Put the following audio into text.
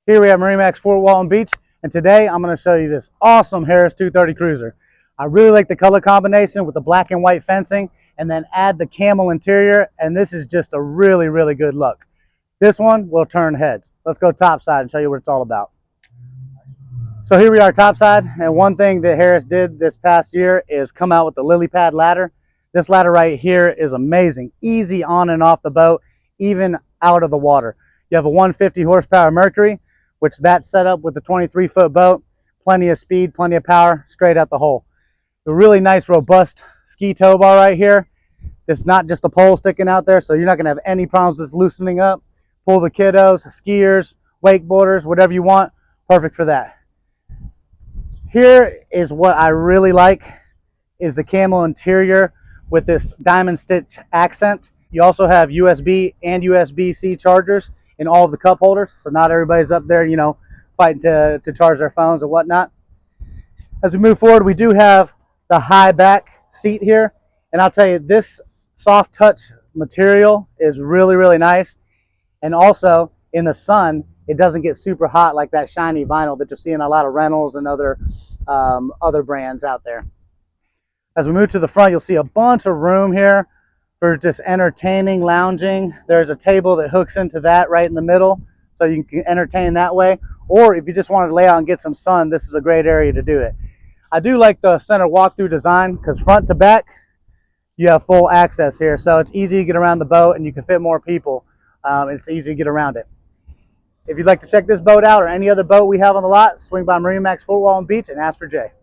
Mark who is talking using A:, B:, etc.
A: Here we have MarineMax Fort Walton Beach, and today I'm going to show you this awesome Harris 230 cruiser. I really like the color combination with the black and white fencing, and then add the camel interior, and this is just a really good look. This one will turn heads. Let's go topside and show you what it's all about. So here we are topside, and one thing that Harris did this past year is come out with the lily pad ladder. This ladder right here is amazing, easy on and off the boat, even out of the water. You have a 150 horsepower Mercury, which that's set up with the 23-foot boat, plenty of speed, plenty of power, straight out the hole. A really nice, robust ski tow bar right here. It's not just a pole sticking out there, so you're not going to have any problems with this loosening up. Pull the kiddos, skiers, wakeboarders, whatever you want, perfect for that. Here is what I really like, is the camel interior with this diamond stitch accent. You also have USB and USB-C chargers in all of the cup holders, so not everybody's up there, fighting to charge their phones and whatnot. As we move forward, we do have the high back seat here, and I'll tell you, this soft touch material is really nice, and also in the sun, it doesn't get super hot like that shiny vinyl that you'll see in a lot of rentals and other brands out there. As we move to the front, you'll see a bunch of room here for just entertaining, lounging. There's a table that hooks into that right in the middle, so you can entertain that way. Or if you just want to lay out and get some sun, this is a great area to do it. I do like the center walk-through design because front to back, you have full access here. So it's easy to get around the boat and you can fit more people. It's easy to get around it. If you'd like to check this boat out or any other boat we have on the lot, swing by MarineMax Fort Walton Beach and ask for Jay.